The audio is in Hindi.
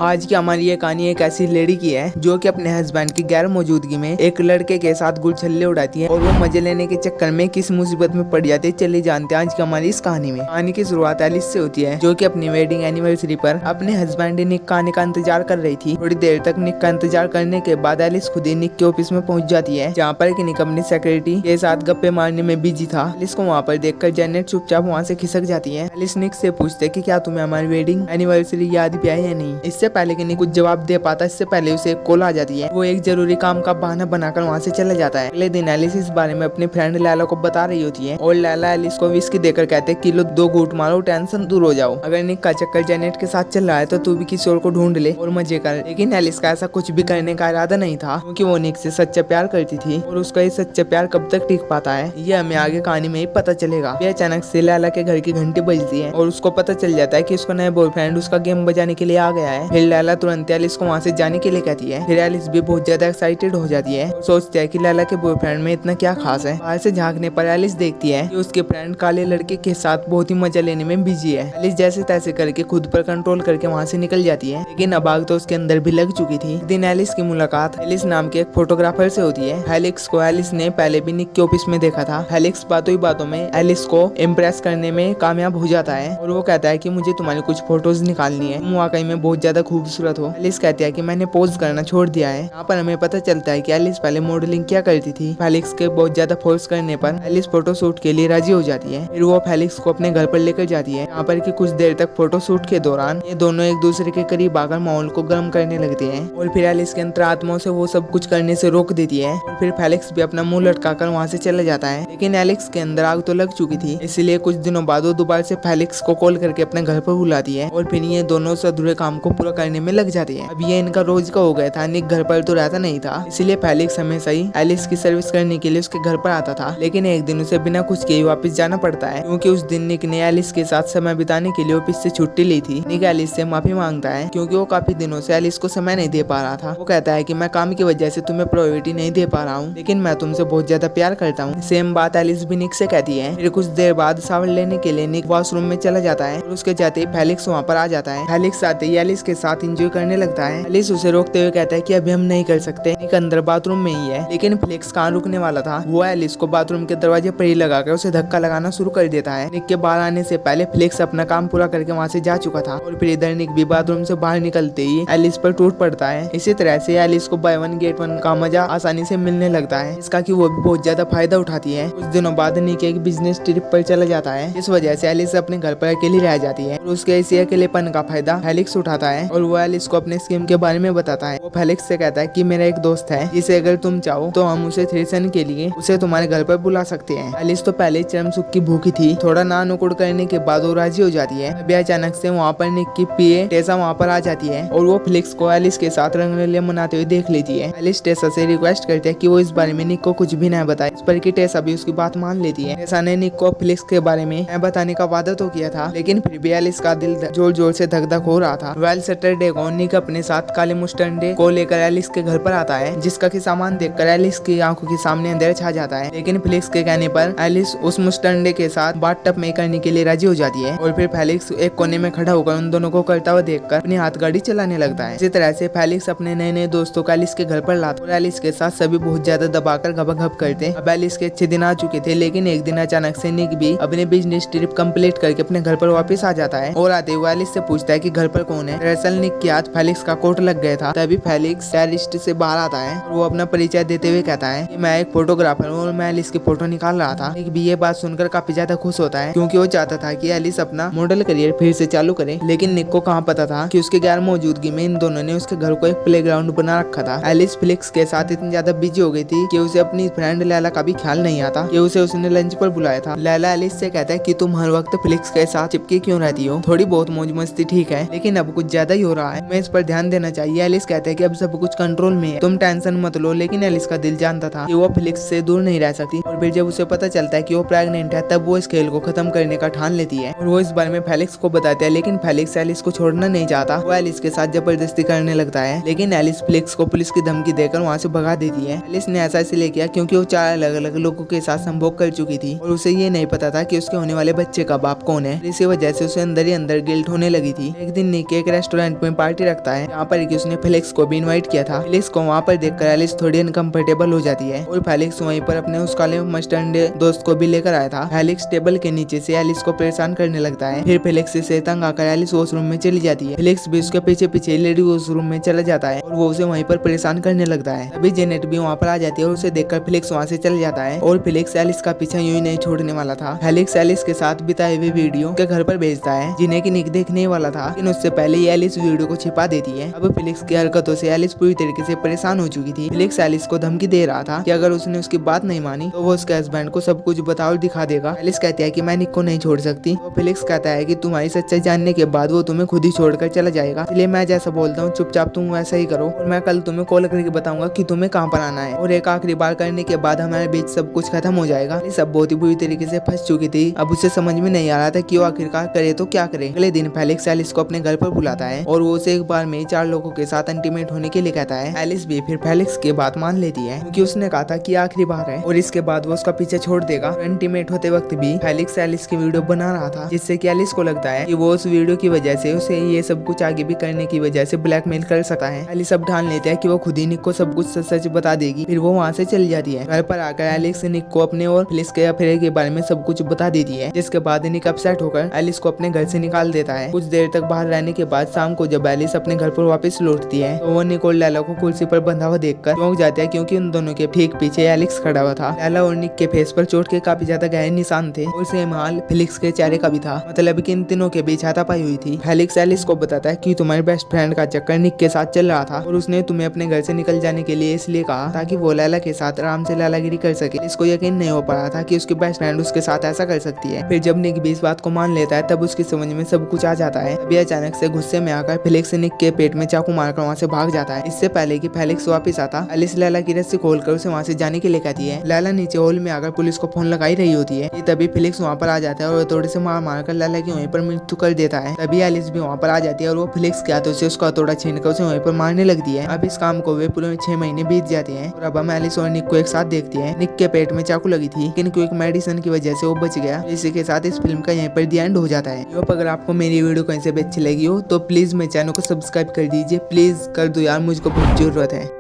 आज की हमारी ये कहानी एक ऐसी लेडी की है जो कि अपने हस्बैंड की गैर मौजूदगी में एक लड़के के साथ गुलछल्ले उड़ाती है और वो मजे लेने के चक्कर में किस मुसीबत में पड़ जाती है। चले जानते हैं आज की हमारी इस कहानी में। कहानी की शुरुआत एलिस से होती है जो कि अपनी वेडिंग एनिवर्सरी पर अपने हस्बैंड निक का आने का इंतजार कर रही थी। थोड़ी देर तक निक का इंतजार करने के बाद एलिस खुद ही निक के ऑफिस में पहुंच जाती है, जहाँ पर निक अपनी सेक्रेटरी के साथ गप्पे मारने में बिजी था। एलिस को वहाँ पर देखकर जेनेट चुपचाप वहाँ से खिसक जाती है। एलिस निक से पूछते कि क्या तुम्हें हमारी वेडिंग एनिवर्सरी याद भी आई या नहीं। इससे पहले कि निक कुछ जवाब दे पाता, इससे पहले उसे एक कॉल आ जाती है। वो एक जरूरी काम का बहाना बनाकर वहाँ से चला जाता है। अगले दिन एलिस इस बारे में अपने फ्रेंड लैला को बता रही होती है और लैला एलिस को विस्की देकर कहते हैं कि लो 2 घूंट मारो, टेंशन दूर हो जाओ। अगर निक का चक्कर जेनेट के साथ चल रहा है तो तू भी किसी और को ढूंढ ले और मजे कर। लेकिन एलिस का ऐसा कुछ भी करने का इरादा नहीं था, क्योंकि वो निक से सच्चा प्यार करती थी और उसका ये सच्चा प्यार कब तक टिक पाता है ये हमें आगे कहानी में ही पता चलेगा। फिर अचानक से लैला के घर की घंटी बजती है और उसको पता चल जाता है कि उसका नया बॉयफ्रेंड उसका गेम बजाने के लिए आ गया है। फिर लैला तुरंत एलिस को वहाँ से जाने के लिए कहती है। फिर एलिस भी बहुत ज्यादा एक्साइटेड हो जाती है और सोचती है कि लैला के बॉयफ्रेंड में इतना क्या खास है। बाहर से झांकने पर एलिस देखती है कि उसके फ्रेंड काले लड़के के साथ बहुत ही मजा लेने में बिजी है। एलिस जैसे तैसे करके खुद पर कंट्रोल करके वहाँ से निकल जाती है, लेकिन अब आग तो उसके अंदर भी लग चुकी थी। एक दिन एलिस की मुलाकात एलिस नाम के एक फोटोग्राफर से होती है। हेलिक्स को एलिस ने पहले भी निक के ऑफिस में देखा था। हेलिक्स बातों ही बातों में एलिस को इम्प्रेस करने में कामयाब हो जाता है और वो कहता है कि मुझे तुम्हारी कुछ फोटोज निकालनी है, तुम वाकई में बहुत ज्यादा खूबसूरत हो। एलिस कहती है कि मैंने पोज करना छोड़ दिया है। यहाँ पर हमें पता चलता है कि एलिस पहले मॉडलिंग क्या करती थी। फेलिक्स के बहुत ज्यादा फोर्स करने पर एलिस फोटो शूट के लिए राजी हो जाती है। फिर वो फेलिक्स को अपने घर पर लेकर जाती है, यहाँ पर कि कुछ देर तक फोटो शूट के दौरान ये दोनों एक दूसरे के करीब आकर माहौल को गर्म करने लगते हैं और फिर एलिस के अंतरात्माओं से वो सब कुछ करने से रोक देती है और फिर फेलिक्स भी अपना मुंह लटकाकर वहाँ से चला जाता है। लेकिन एलिक्स के अंदर आग तो लग चुकी थी, इसलिए कुछ दिनों बाद वो दोबारा से फेलिक्स को कॉल करके अपने घर पर बुलाती है और फिर ये दोनों से अधूरे काम को पूरा करने में लग जाती है। अब ये इनका रोज का हो गया था। निक घर पर तो रहता नहीं था, इसलिए फेलिक्स हमेशा ही एलिस की सर्विस करने के लिए उसके घर पर आता था। लेकिन एक दिन उसे बिना कुछ किए वापस जाना पड़ता है, क्योंकि उस दिन निक ने एलिस के साथ समय बिताने के लिए ऑफिस से छुट्टी ली थी। निक एलिस से माफी मांगता है क्योंकि वो काफी दिनों से एलिस को समय नहीं दे पा रहा था। वो कहता है कि मैं काम की वजह से तुम्हें प्रायोरिटी नहीं दे पा रहा हूँ, लेकिन मैं तुमसे बहुत ज्यादा प्यार करता हूँ। सेम बात एलिस भी निक से कहती है। फिर कुछ देर बाद शावर लेने के लिए निक वॉशरूम में चला जाता है और उसके जाते ही फेलिक्स वहाँ पर आ जाता है। फेलिक्स आते ही एलिस के साथ एंजॉय करने लगता है। एलिस उसे रोकते हुए कहता है कि अभी हम नहीं कर सकते, निक अंदर बाथरूम में ही है। लेकिन फेलिक्स कहाँ रुकने वाला था, वो एलिस को बाथरूम के दरवाजे पर ही लगाकर उसे धक्का लगाना शुरू कर देता है। निक के बाहर आने से पहले फेलिक्स अपना काम पूरा करके वहाँ से जा चुका था और फिर इधर निक भी बाथरूम से बाहर निकलते ही एलिस पर टूट पड़ता है। इसी तरह से एलिस को बाय वन गेट वन का मजा आसानी से मिलने लगता है, इसका कि वो भी बहुत ज्यादा फायदा उठाती है। कुछ दिनों बाद निक एक बिजनेस ट्रिप पर चला जाता है, इस वजह से एलिस अपने घर पर अकेली रह जाती है और उसके इसी अकेलेपन का फायदा फेलिक्स उठाता है और वो एलिस को अपने स्कीम के बारे में बताता है। वो फेलिक्स से कहता है कि मेरा एक दोस्त है जिसे अगर तुम चाहो तो हम उसे थ्रेसन के लिए उसे तुम्हारे घर पर बुला सकते हैं। एलिस तो पहले चरम सुख की भूखी थी, थोड़ा ना नुकुड़ करने के बाद वो राजी हो जाती है। अभी अचानक से वहाँ पर निक की पीए टेसा वहाँ पर आ जाती है और वो फेलिक्स को एलिस के साथ रंगरलियां मनाते हुए देख लेती है। एलिस टेसा से रिक्वेस्ट करती है कि वो इस बारे में निक को कुछ भी न बताए, इस पर कि टेसा भी उसकी बात मान लेती है। टेसा ने निक को फेलिक्स के बारे में बताने का वादा तो किया था, लेकिन फिर भी एलिस का दिल जोर जोर से धक धक हो रहा था। वेल सैटरडे को निक अपने साथ काले मुस्टंडे को लेकर एलिस के घर पर आता है, जिसका कि सामान देखकर एलिस की आंखों के सामने अंधेरा छा जाता है। लेकिन फेलिक्स के कहने पर एलिस उस मुस्टंडे के साथ बाथटब में करने के लिए राजी हो जाती है और फिर फेलिक्स एक कोने में खड़ा होकर उन दोनों को करता हुआ देखकर अपनी हाथ गाड़ी चलाने लगता है। इसी तरह से फेलिक्स अपने नए नए दोस्तों को एलिस के घर पर लाता और एलिस के साथ सभी बहुत ज्यादा दबाकर घबघब करते। अब एलिस के अच्छे दिन आ चुके थे, लेकिन एक दिन अचानक से निक भी अपने बिजनेस ट्रिप कंप्लीट करके अपने घर पर वापस आ जाता है और आते हुए एलिस से पूछता है कि घर पर कौन है। दरअसल निक के हाथ फेलिक्स का कोट लग गया था। तभी फेलिक्स टेररिस्ट से बाहर आता है और वो अपना परिचय देते हुए कहता है कि मैं एक फोटोग्राफर हूँ और मैं एलिस की फोटो निकाल रहा था। निक भी ये बात सुनकर काफी ज्यादा खुश होता है, क्योंकि वो चाहता था कि एलिस अपना मॉडल करियर फिर से चालू करे। लेकिन निक को कहाँ पता था कि उसके गैर मौजूदगी में इन दोनों ने उसके घर को एक प्लेग्राउंड बना रखा था। एलिस फेलिक्स के साथ इतनी ज्यादा बिजी हो गई थी कि उसे अपनी फ्रेंड लैला का भी ख्याल नहीं आता कि उसे उसने लंच पर बुलाया था। लैला एलिस से कहता है कि तुम हर वक्त फेलिक्स के साथ चिपके क्यों रहती हो, थोड़ी बहुत मौज मस्ती ठीक है, लेकिन अब कुछ ज्यादा ही हो रहा है, मैं इस पर ध्यान देना चाहिए। एलिस कहते हैं कि अब सब कुछ कंट्रोल में है, तुम टेंशन मत लो। लेकिन एलिस का दिल जानता था कि वो फेलिक्स से दूर नहीं रह सकती और फिर जब उसे पता चलता है कि वो प्रेग्नेंट है, तब वो इस खेल को खत्म करने का ठान लेती है और वो इस बारे में फेलिक्स को बताते हैं। लेकिन फेलिक्स एलिस को छोड़ना नहीं चाहता, वो एलिस के साथ जबरदस्ती करने लगता है। लेकिन एलिस फेलिक्स को पुलिस की धमकी देकर वहाँ से भगा देती है। एलिस ने ऐसा इसलिए किया क्योंकि वो 4 अलग अलग लोगों के साथ संभोग कर चुकी थी और उसे ये नहीं पता था कि उसके होने वाले बच्चे का बाप कौन है। इसी वजह से उसे अंदर ही अंदर गिल्ट होने लगी थी। एक दिन निक एक रेस्टोरेंट रेस्टोरेंट में पार्टी रखता है, यहाँ पर उसने फेलिक्स को भी इनवाइट किया था। फेलिक्स को वहाँ पर देखकर एलिस थोड़ी अनकंफर्टेबल हो जाती है और फेलिक्स वहीं पर अपने उस काले मस्टर्ड दोस्त को भी लेकर आया था। फेलिक्स टेबल के नीचे से एलिस को परेशान करने लगता है। फिर फेलिक्स से तंग आकर एलिस वॉशरूम में चली जाती है। फेलिक्स भी उसके पीछे पीछे लेडी वॉशरूम में चला जाता है और वो उसे वहीं पर परेशान करने लगता है। तभी जेनेट भी वहाँ पर आ जाती है और उसे देखकर फेलिक्स वहाँ से चल जाता है और फेलिक्स एलिस का पीछा यूं ही नहीं छोड़ने वाला था। फेलिक्स एलिस के साथ बिताए हुए वीडियो के घर पर भेजता है जिन्हें कि निक देखने वाला था, लेकिन उससे पहले ही एलिस वीडियो को छिपा देती है। अब फेलिक्स की हरकतों से एलिस पूरी तरीके से परेशान हो चुकी थी। फेलिक्स एलिस को धमकी दे रहा था कि अगर उसने उसकी बात नहीं मानी तो वो उसके हस्बैंड को सब कुछ बता और दिखा देगा। एलिस कहती है कि मैं निक को नहीं छोड़ सकती। तो फेलिक्स कहता है कि तुम्हारी सच्चाई जानने के बाद वो तुम्हें खुद ही छोड़कर चला जाएगा, इसलिए मैं जैसा बोलता हूँ चुपचाप तुम वैसा ही करो और मैं कल तुम्हें कॉल करके बताऊंगा कि तुम्हें कहाँ पर आना है और एक आखिरी बार करने के बाद हमारे बीच सब कुछ खत्म हो जाएगा। सब बहुत ही बुरी तरीके से फंस चुकी थी। अब उसे समझ में नहीं आ रहा था कि वो आखिरकार करे तो क्या करे। अगले दिन फेलिक्स एलिस को अपने घर पर बुलाता है और वो उसे एक बार में 4 लोगों के साथ इंटीमेट होने के लिए कहता है। एलिस भी फिर फेलिक्स की बात मान लेती है क्योंकि उसने कहा था कि आखिरी बार है और इसके बाद वो उसका पीछे छोड़ देगा। इंटीमेट होते वक्त भी फेलिक्स एलिस की वीडियो बना रहा था, जिससे कि एलिस को लगता है कि वो उस वीडियो की वजह से उसे ये सब कुछ आगे भी करने की वजह से ब्लैकमेल कर सकता है। एलिस अब ठान लेता है कि वो खुद ही निक को सब कुछ सच बता देगी। फिर वो वहाँ से चली जाती है। घर पर आकर एलिस निक को अपने और फेलिक्स के अफेयर के बारे में सब कुछ बता देती है, जिसके बाद निक अपसेट होकर एलिस को अपने घर से निकाल देता है। कुछ देर तक बाहर रहने के बाद शाम को जब एलिस अपने घर पर वापस लौटती है तो वो निक और लैला को कुर्सी पर बंधा हुआ देखकर चौंक जाता है, क्योंकि उन दोनों के ठीक पीछे एलिक्स खड़ा हुआ था। लैला और निक के फेस पर चोट के काफी ज्यादा गहरे निशान थे और सेम हाल फेलिक्स के चेहरे का भी था, मतलब कि इन तीनों के बीच हाथापाई हुई थी। फेलिक्स एलिस को बताता है कि तुम्हारे बेस्ट फ्रेंड का चक्कर निक के साथ चल रहा था और उसने तुम्हें अपने घर से निकल जाने के लिए इसलिए कहा ताकि वो लैला के साथ आराम से लालागिरी कर सके। इसको यकीन नहीं हो पा रहा था कि उसकी बेस्ट फ्रेंड उसके साथ ऐसा कर सकती है। फिर जब निक भी इस बात को मान लेता है तब उसकी समझ में सब कुछ आ जाता है। तभी अचानक से गुस्से में आकर फेलिक्स निक के पेट में चाकू मारकर वहाँ से भाग जाता है। इससे पहले कि फेलिक्स वापस आता, एलिस लैला की रस्सी खोलकर उसे वहाँ से जाने के लिए कहती है। लैला नीचे हॉल में आकर पुलिस को फोन लगाई रही होती है। तभी फेलिक्स वहाँ पर आ जाता है और हथौड़े से मार मारकर लैला की वहीं पर मृत्यु कर देता है। तभी एलिस भी वहाँ पर आ जाती है और वो फेलिक्स के हाथों से उसका हथौड़ा छीनकर उसे वहीं पर मारने लगती है। अब इस काम को वे पूरे 6 महीने बीत जाते हैं और अब हम एलिस और निक को एक साथ देखते हैं। निक के पेट में चाकू लगी थी, लेकिन क्विक मेडिसिन की वजह से वो बच गया। इसी के साथ इस फिल्म का यहीं पर दी एंड हो जाता है। अगर आपको मेरी वीडियो कहीं से भी अच्छी लगी हो तो प्लीज मेरे चैनल को सब्सक्राइब कर दीजिए। प्लीज कर दो यार, मुझको बहुत जरूरत है।